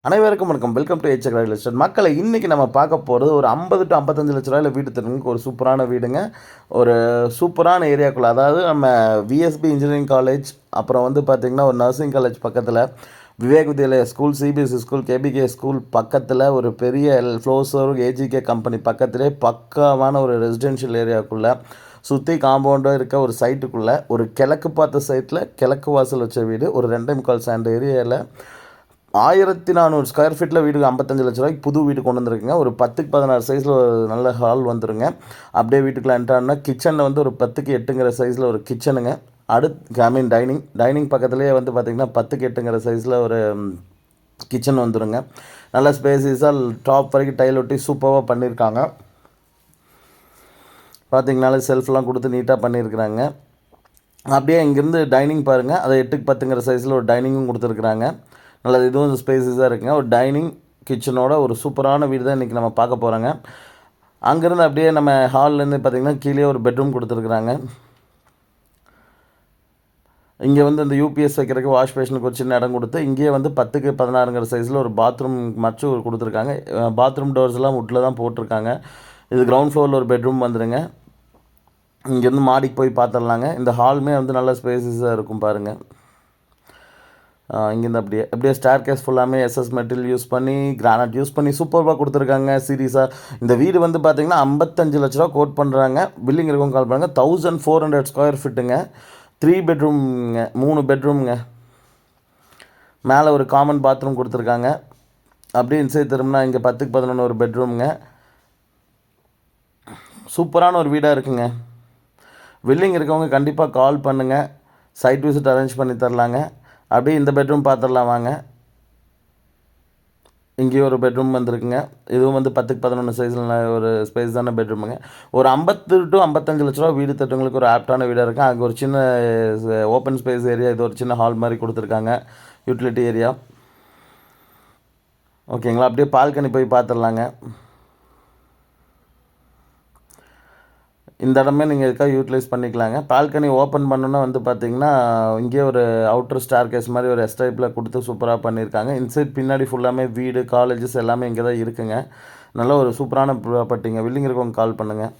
அனைவருக்கும் வணக்கம். Welcome to HK real estate. மக்களை இன்றைக்கி நம்ம பார்க்க போகிறது ஒரு 50 to 55 லட்ச ரூபாயில் வீடு தருவதுக்கு ஒரு சூப்பரான வீடுங்க. ஒரு சூப்பரான ஏரியாக்குள்ளே, அதாவது நம்ம விஎஸ்பி இன்ஜினியரிங் காலேஜ், அப்புறம் வந்து பார்த்திங்கன்னா ஒரு நர்சிங் காலேஜ் பக்கத்தில், Vivek Vidyalaya school, CBSE school, KPK school பக்கத்தில், ஒரு பெரிய ஃப்ளோர்ஸோர் ஏஜிகே கம்பெனி பக்கத்திலே பக்காவான ஒரு ரெசிடென்ஷியல் ஏரியாவுக்குள்ளே சுற்றி காம்பவுண்டாக இருக்க ஒரு சைட்டுக்குள்ளே, ஒரு கிழக்கு பார்த்த சைட்டில் கிழக்கு வாசல் வச்ச வீடு, ஒரு 2.25 சென்ட் ஏரியாவில் 1400 ஸ்கொயர் ஃபீட்டில் வீடு 55 லட்ச ரூபாய்க்கு புது வீடு கொண்டு வந்துருக்குங்க. ஒரு 10க்கு 16 சைஸில் ஒரு நல்ல ஹால் வந்துருங்க. அப்படியே வீட்டுக்குள்ள என்ட்ரானா கிச்சனில் வந்து ஒரு 10க்கு 8ங்கிற சைஸில் ஒரு கிச்சனுங்க. டைனிங் பக்கத்துலேயே வந்து பார்த்திங்கன்னா 10க்கு 8ங்கிற சைஸில் ஒரு கிச்சன் வந்துடுங்க. நல்ல ஸ்பேசிஸாக டாப் வரைக்கும் டைல் ஒட்டி சூப்பராக பண்ணியிருக்காங்க. பார்த்திங்கனாலே செல்ஃப்லாம் கொடுத்து நீட்டாக பண்ணியிருக்கிறாங்க. அப்படியே இங்கேருந்து டைனிங் பாருங்கள், அதை 8க்கு 10ங்கிற சைஸில் ஒரு டைனிங்கும் கொடுத்துருக்குறாங்க. நல்லது, இதுவும் ஸ்பேஸஸாக இருக்குங்க. ஒரு டைனிங் கிச்சனோட ஒரு சூப்பரான வீடு தான் இன்றைக்கி நம்ம பார்க்க போகிறோங்க. அங்கேருந்து அப்படியே நம்ம ஹால்லேருந்து பார்த்திங்கன்னா கீழே ஒரு பெட்ரூம் கொடுத்துருக்குறாங்க. இங்கே வந்து இந்த யூபிஎஸ் வைக்கிறதுக்கு வாஷ் பேஷனுக்கு ஒரு சின்ன இடம் கொடுத்து, இங்கேயே வந்து 10க்கு 16ங்கிற சைஸில் ஒரு பாத்ரூம் மச்சும் கொடுத்துருக்காங்க. பாத்ரூம் டோர்ஸ்லாம் வுட்டில் தான் போட்டிருக்காங்க. இது கிரவுண்ட் ஃப்ளோரில் ஒரு பெட்ரூம் வந்துடுங்க. இங்கேருந்து மாடிக்கு போய் பார்த்துடலாங்க. இந்த ஹாலுமே வந்து நல்ல ஸ்பேஸஸாக இருக்கும் பாருங்கள். இங்கேருந்து அப்படியே ஸ்டார் கேஸ் ஃபுல்லாமே எஸ்எஸ் மெட்டீரியல் யூஸ் பண்ணி, கிரானைட் யூஸ் பண்ணி சூப்பராக கொடுத்துருக்காங்க சீரியஸாக. இந்த வீடு வந்து பார்த்திங்கன்னா 55 லட்ச ரூபா கோட் பண்ணுறாங்க. பில்லிங் இருக்கும் கால் பண்ணுறாங்க. 1400 ஸ்கொயர் ஃபீட்டுங்க. 3 பெட்ரூம்ங்க, 3 பெட்ரூம்ங்க. மேலே ஒரு காமன் பாத்ரூம் கொடுத்துருக்காங்க. அப்படியே இன்சைட் திரும்பினா இங்கே 10க்கு 11 ஒரு பெட்ரூம்ங்க. சூப்பரான ஒரு வீடாக இருக்குங்க. வில்லிங் இருக்கவங்க கண்டிப்பாக கால் பண்ணுங்கள். சைட் விசிட் அரேஞ்ச் பண்ணி தரலாங்க. அப்படியே இந்த பெட்ரூம் பார்த்துடலாம் வாங்க. இங்கேயும் ஒரு பெட்ரூம் வந்துருக்குங்க. இதுவும் வந்து 10க்கு 11 சைஸில் ஒரு ஸ்பேஸ் தானே பெட்ரூமுங்க. ஒரு 50 to 55 லட்ச ரூபா வீடு தட்டுங்களுக்கு ஒரு ஆப்டான வீடாக இருக்குது. அங்கே ஒரு சின்ன ஓப்பன் ஸ்பேஸ் ஏரியா, இது ஒரு சின்ன ஹால் மாதிரி கொடுத்துருக்காங்க, யூட்டிலிட்டி ஏரியா. ஓகேங்களா, அப்படியே பால்கனி போய் பார்த்துடலாங்க. இந்த இடமே நீங்கள் எதுக்காக யூட்டிலைஸ் பண்ணிக்கலாங்க. பால்கனி ஓப்பன் பண்ணோன்னா வந்து பார்த்திங்கன்னா இங்கே ஒரு அவுட்டர் ஸ்டார் கேஸ் மாதிரி ஒரு எஸ்டைப்பில் கொடுத்து சூப்பராக பண்ணியிருக்காங்க. இன்சைட் பின்னாடி ஃபுல்லாமே வீடு, காலேஜஸ் எல்லாமே இங்கே தான் இருக்குங்க. நல்ல ஒரு சூப்பரான ப்ராப்பர்ட்டிங்க. வில்லிங் இருக்கவங்க கால் பண்ணுங்கள்.